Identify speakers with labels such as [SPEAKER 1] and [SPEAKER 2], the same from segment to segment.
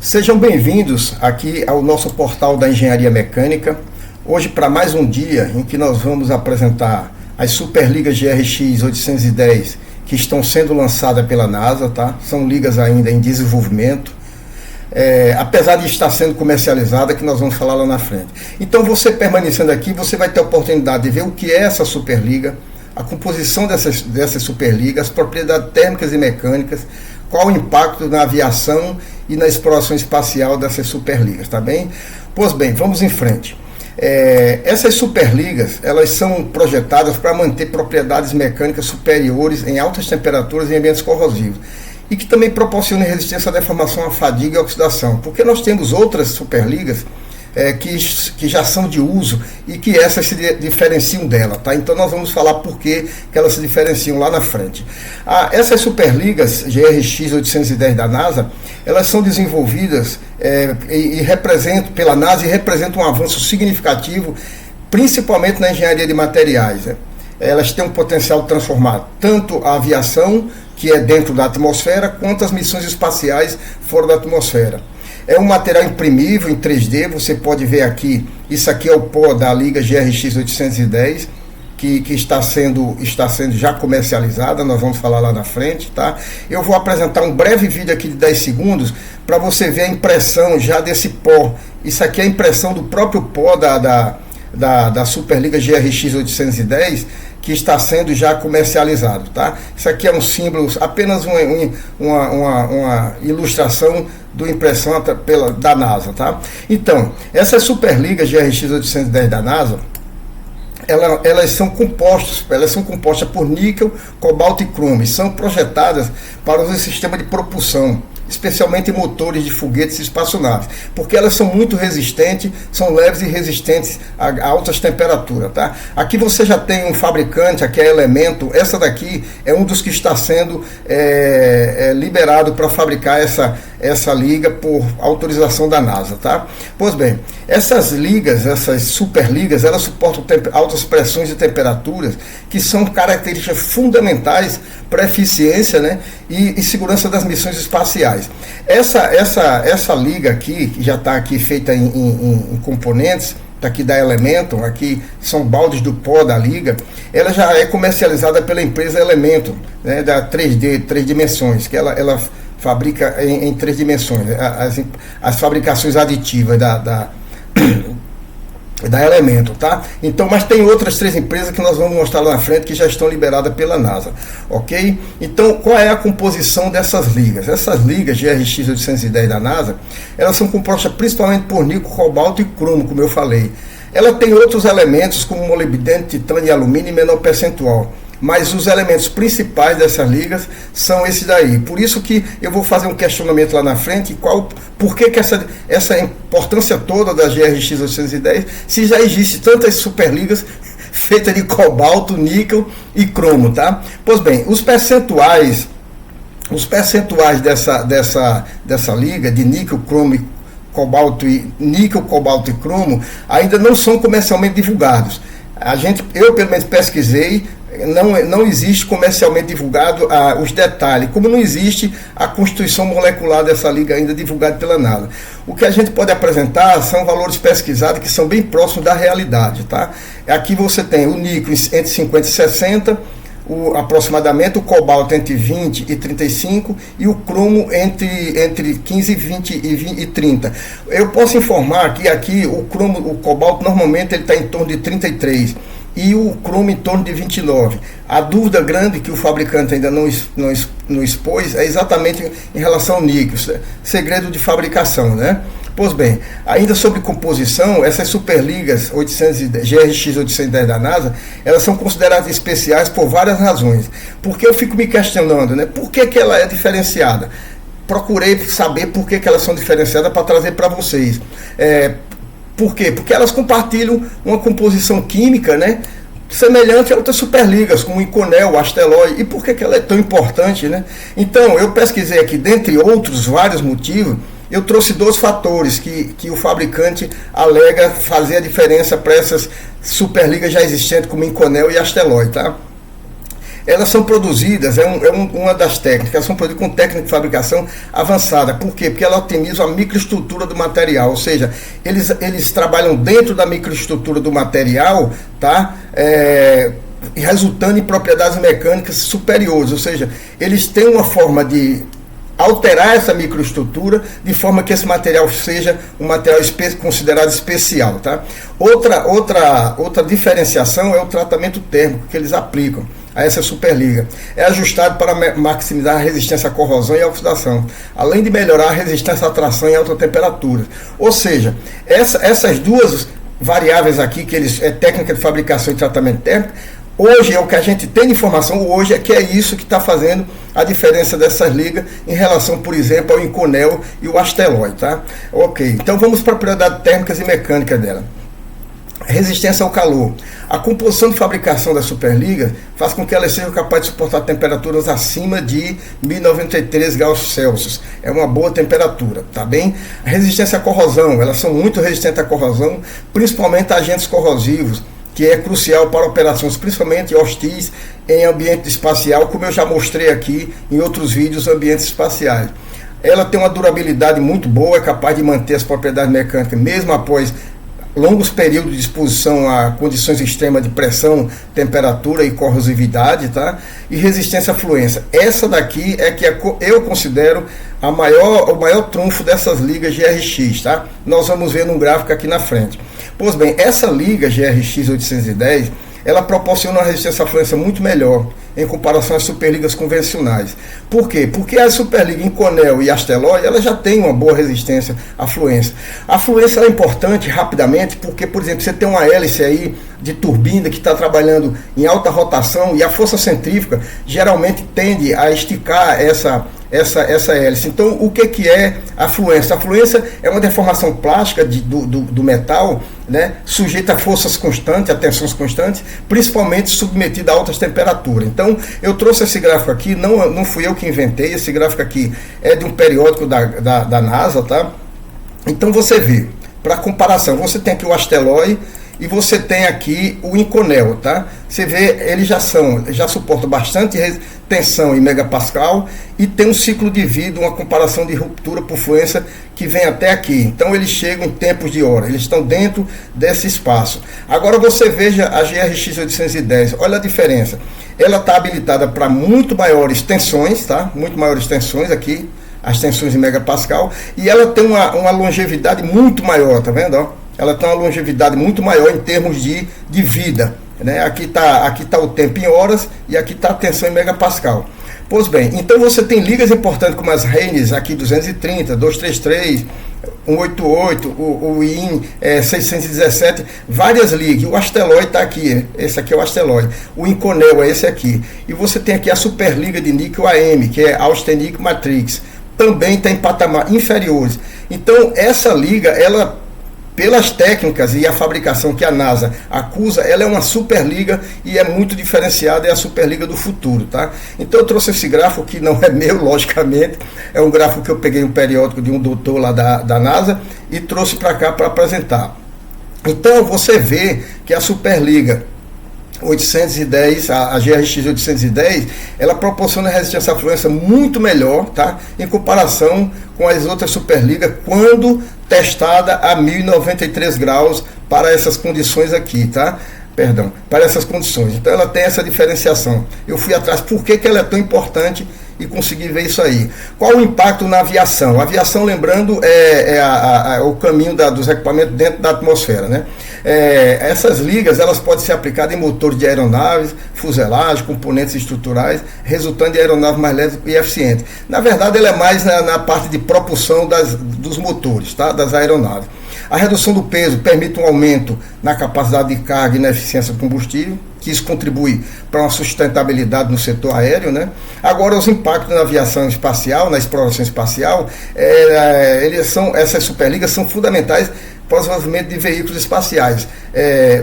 [SPEAKER 1] Sejam bem-vindos aqui ao nosso portal da Engenharia Mecânica. Hoje para mais um dia em que nós vamos apresentar as Superligas GRX 810 que estão sendo lançadas pela NASA, tá? São ligas ainda em desenvolvimento, apesar de estar sendo comercializada, que nós vamos falar lá na frente. Então você permanecendo aqui, você vai ter a oportunidade de ver o que é essa Superliga, a composição dessas Superligas, as propriedades térmicas e mecânicas, qual o impacto na aviação e na exploração espacial dessas Superligas, tá bem? Pois bem, vamos em frente. Essas Superligas, elas são projetadas para manter propriedades mecânicas superiores em altas temperaturas e ambientes corrosivos, e que também proporcionam resistência à deformação, à fadiga e à oxidação, porque nós temos outras Superligas que já são de uso e que essas se diferenciam dela, tá? Então nós vamos falar por que elas se diferenciam lá na frente. Essas Superligas GRX 810 da NASA, elas são desenvolvidas e representam pela NASA e representam um avanço significativo, principalmente na engenharia de materiais, né? Elas têm um potencial de transformar tanto a aviação, que é dentro da atmosfera, quanto as missões espaciais fora da atmosfera. É um material imprimível em 3D, você pode ver aqui, isso aqui é o pó da liga GRX 810, que está sendo já comercializada, nós vamos falar lá na frente, tá? Eu vou apresentar um breve vídeo aqui de 10 segundos, para você ver a impressão já desse pó. Isso aqui é a impressão do próprio pó da Superliga GRX 810, que está sendo já comercializado, tá? Isso aqui é um símbolo, apenas uma ilustração do impressão da NASA, tá? Então, essas Superligas GRX 810 da NASA, elas são compostas por níquel, cobalto e cromo, e são projetadas para o sistema de propulsão, especialmente em motores de foguetes e espaçonaves, porque elas são muito resistentes, são leves e resistentes a altas temperaturas, tá? Aqui você já tem um fabricante, aqui é Elemento, essa daqui é um dos que está sendo liberado para fabricar essa liga por autorização da NASA, tá? Pois bem, essas ligas, essas superligas, elas suportam altas pressões e temperaturas, que são características fundamentais para a eficiência, né, e segurança das missões espaciais. Essa liga aqui, que já está aqui feita em componentes, tá aqui da Elemento, aqui são baldes do pó da liga, ela já é comercializada pela empresa Elemento, né, da 3D, 3 dimensões, que ela fabrica em 3 dimensões, as fabricações aditivas da Elemento, tá? Então, mas tem outras 3 empresas que nós vamos mostrar lá na frente que já estão liberadas pela NASA, ok? Então, qual é a composição dessas ligas? Essas ligas GRX 810 da NASA, elas são compostas principalmente por níquel, cobalto e cromo, como eu falei. Ela tem outros elementos como molibdênio, titânio e alumínio em menor percentual, mas os elementos principais dessas ligas são esses daí. Por isso que eu vou fazer um questionamento lá na frente, por que essa importância toda da GRX 810, se já existe tantas superligas feitas de cobalto, níquel e cromo, tá? Pois bem, os percentuais dessa liga de níquel, cromo níquel, cobalto e cromo ainda não são comercialmente divulgados. Eu pelo menos pesquisei, não existe comercialmente divulgado os detalhes, como não existe a constituição molecular dessa liga ainda divulgada pela NASA. O que a gente pode apresentar são valores pesquisados que são bem próximos da realidade, tá? Aqui você tem o níquel entre 50 e 60, aproximadamente, o cobalto entre 20 e 35 e o cromo entre 15 e 20 e 30. Eu posso informar que aqui o cobalto normalmente ele está em torno de 33 e o cromo em torno de 29. A dúvida grande que o fabricante ainda não expôs é exatamente em relação ao níquel, segredo de fabricação, né? Pois bem, ainda sobre composição, essas Superligas GRX 810 da NASA, elas são consideradas especiais por várias razões. Porque eu fico me questionando, né? Por que ela é diferenciada? Procurei saber por que elas são diferenciadas para trazer para vocês. Por quê? Porque elas compartilham uma composição química, né, semelhante a outras superligas, como o Inconel, o Asteloy. E por que ela é tão importante, né? Então, eu pesquisei aqui, dentre outros vários motivos, eu trouxe 2 fatores que o fabricante alega fazer a diferença para essas superligas já existentes, como Inconel e Asteloy, tá? elas são produzidas, uma das técnicas, elas são produzidas com técnica de fabricação avançada. Por quê? Porque ela otimiza a microestrutura do material, ou seja, eles trabalham dentro da microestrutura do material, tá? Resultando em propriedades mecânicas superiores, ou seja, eles têm uma forma de alterar essa microestrutura de forma que esse material seja um material considerado especial, tá? Outra diferenciação é o tratamento térmico que eles aplicam a essa superliga. É ajustado para maximizar a resistência à corrosão e à oxidação, além de melhorar a resistência à tração em alta temperatura. Ou seja, essas duas variáveis aqui, que é técnica de fabricação e tratamento térmico, hoje é o que a gente tem de informação, hoje é que é isso que está fazendo a diferença dessas ligas em relação, por exemplo, ao Inconel e o Asteloy, tá? Ok, então vamos para a propriedades térmicas e mecânicas dela. Resistência ao calor. A composição de fabricação da superliga faz com que ela seja capaz de suportar temperaturas acima de 1093 graus Celsius. É uma boa temperatura, tá bem? A resistência à corrosão. Elas são muito resistentes à corrosão, principalmente a agentes corrosivos, que é crucial para operações, principalmente hostis em ambiente espacial, como eu já mostrei aqui em outros vídeos, ambientes espaciais. Ela tem uma durabilidade muito boa, é capaz de manter as propriedades mecânicas, mesmo após longos períodos de exposição a condições extremas de pressão, temperatura e corrosividade, tá? E resistência à fluência. Essa daqui é que eu considero o maior trunfo dessas ligas GRX, tá? Nós vamos ver num gráfico aqui na frente. Pois bem, essa liga GRX 810, ela proporciona uma resistência à fluência muito melhor em comparação às superligas convencionais. Por quê? Porque a superliga Inconel e Asteloy, ela já tem uma boa resistência à fluência. A fluência é importante rapidamente porque, por exemplo, você tem uma hélice aí de turbina que está trabalhando em alta rotação e a força centrífuga geralmente tende a esticar essa hélice. Então, o que é a fluência? A fluência é uma deformação plástica do metal, né, sujeita a forças constantes, a tensões constantes, principalmente submetida a altas temperaturas. Então, eu trouxe esse gráfico aqui, não fui eu que inventei, esse gráfico aqui é de um periódico da NASA, tá? Então, você vê, para comparação, você tem aqui o Asteloy e você tem aqui o Inconel, tá? Você vê, eles já suportam bastante tensão em megapascal e tem um ciclo de vida, uma comparação de ruptura por fluência que vem até aqui. Então eles chegam em tempos de hora, eles estão dentro desse espaço. Agora você veja a GRX 810, olha a diferença. Ela está habilitada para muito maiores tensões, tá? Muito maiores tensões aqui, as tensões em megapascal, e ela tem uma longevidade muito maior, tá vendo, ó? Ela tem uma longevidade muito maior em termos de vida, né? Aqui tá o tempo em horas e aqui está a tensão em megapascal. Pois bem, então você tem ligas importantes como as Reines aqui 230, 233, 188, o IN 617, várias ligas. O Asteloy está aqui, esse aqui é o Asteloy. O Inconel é esse aqui. E você tem aqui a Superliga de níquel AM, que é Austenic Matrix. Também está em patamar inferiores. Então essa liga, ela, pelas técnicas e a fabricação que a NASA acusa, ela é uma superliga e é muito diferenciada, é a superliga do futuro, tá? Então eu trouxe esse gráfico que não é meu, logicamente, é um gráfico que eu peguei um periódico de um doutor lá da NASA e trouxe para cá para apresentar. Então você vê que a superliga 810, a GRX 810, ela proporciona resistência à fluência muito melhor, tá? Em comparação com as outras superligas, quando testada a 1093 graus para essas condições aqui, tá? Perdão, para essas condições. Então ela tem essa diferenciação. Eu fui atrás, por que ela é tão importante e consegui ver isso aí. Qual o impacto na aviação? A aviação, lembrando, é o caminho dos equipamentos dentro da atmosfera, né? Essas ligas, elas podem ser aplicadas em motores de aeronaves, fuselagem, componentes estruturais, resultando em aeronaves mais leves e eficientes. Na verdade, ela é mais na parte de propulsão dos motores, tá? Das aeronaves. A redução do peso permite um aumento na capacidade de carga e na eficiência do combustível, que isso contribui para uma sustentabilidade no setor aéreo, né? Agora, os impactos na aviação espacial, na exploração espacial, essas superligas são fundamentais para o desenvolvimento de veículos espaciais,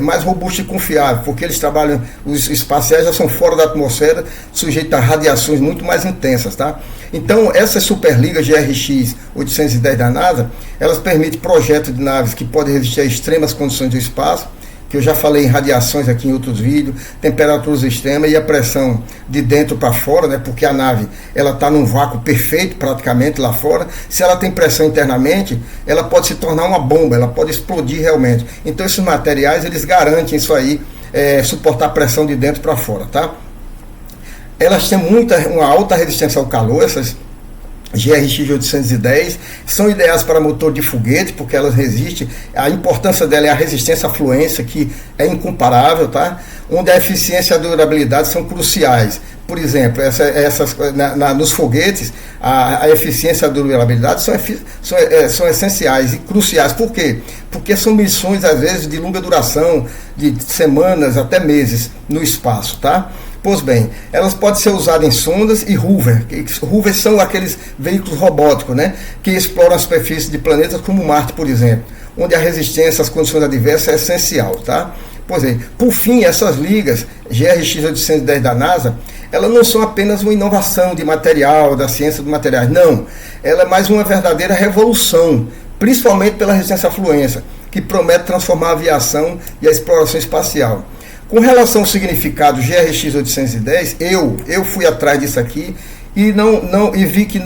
[SPEAKER 1] mais robustos e confiáveis, porque eles trabalham, os espaciais já são fora da atmosfera, sujeitos a radiações muito mais intensas, tá? Então, essas superligas GRX 810 da NASA, elas permitem projeto de naves que podem resistir a extremas condições do espaço, que eu já falei em radiações aqui em outros vídeos, temperaturas extremas e a pressão de dentro para fora, né, porque a nave ela está num vácuo perfeito praticamente lá fora. Se ela tem pressão internamente, ela pode se tornar uma bomba, ela pode explodir realmente. Então esses materiais eles garantem isso aí, suportar pressão de dentro para fora, tá? Elas têm uma alta resistência ao calor, essas GRX 810, são ideais para motor de foguete, porque elas resistem. A importância dela é a resistência à fluência, que é incomparável, tá? Onde a eficiência e a durabilidade são cruciais. Por exemplo, nos foguetes, a eficiência e a durabilidade são essenciais e cruciais. Por quê? Porque são missões, às vezes, de longa duração, de semanas até meses no espaço, tá? Pois bem, elas podem ser usadas em sondas e rover. Rovers são aqueles veículos robóticos, né, que exploram a superfície de planetas como Marte, por exemplo, onde a resistência às condições adversas é essencial, tá? Pois é, por fim, essas ligas GRX 810 da NASA, elas não são apenas uma inovação de material, da ciência dos materiais, não. Ela é mais uma verdadeira revolução, principalmente pela resistência à fluência, que promete transformar a aviação e a exploração espacial. Com relação ao significado GRX 810, eu fui atrás disso aqui e vi que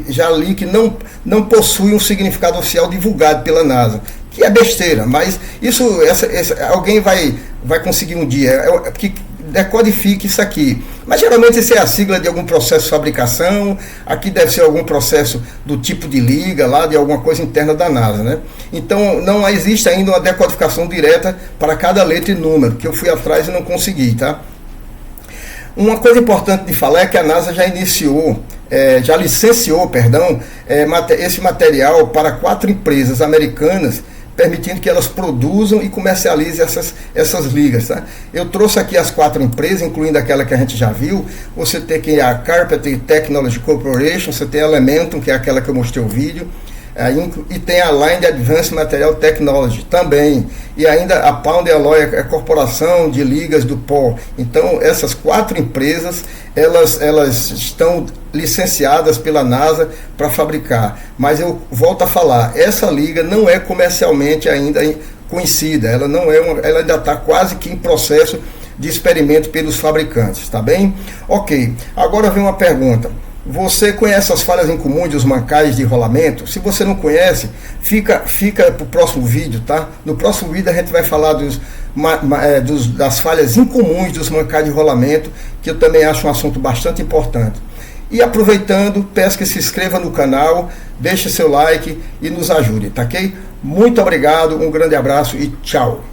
[SPEAKER 1] já li que não possui um significado oficial divulgado pela NASA, que é besteira, mas isso alguém vai conseguir um dia que decodifique isso aqui. Mas geralmente isso é a sigla de algum processo de fabricação, aqui deve ser algum processo do tipo de liga, lá de alguma coisa interna da NASA, né? Então não existe ainda uma decodificação direta para cada letra e número, que eu fui atrás e não consegui, tá? Uma coisa importante de falar é que a NASA já licenciou esse material para 4 empresas americanas, permitindo que elas produzam e comercializem essas ligas, tá? Eu trouxe aqui as 4 empresas, incluindo aquela que a gente já viu. Você tem aqui a Carpenter Technology Corporation, você tem a Elementum, que é aquela que eu mostrei o vídeo, e tem a Line Advanced Material Technology também, e ainda a Pound Alloy, a corporação de ligas do pó. Então essas 4 empresas elas estão licenciadas pela NASA para fabricar, mas eu volto a falar, essa liga não é comercialmente ainda conhecida, ela ainda está quase que em processo de experimento pelos fabricantes, tá bem? Ok, agora vem uma pergunta. Você conhece as falhas incomuns dos mancais de rolamento? Se você não conhece, fica para o próximo vídeo, tá? No próximo vídeo a gente vai falar das falhas incomuns dos mancais de rolamento, que eu também acho um assunto bastante importante. E aproveitando, peço que se inscreva no canal, deixe seu like e nos ajude, tá ok? Muito obrigado, um grande abraço e tchau!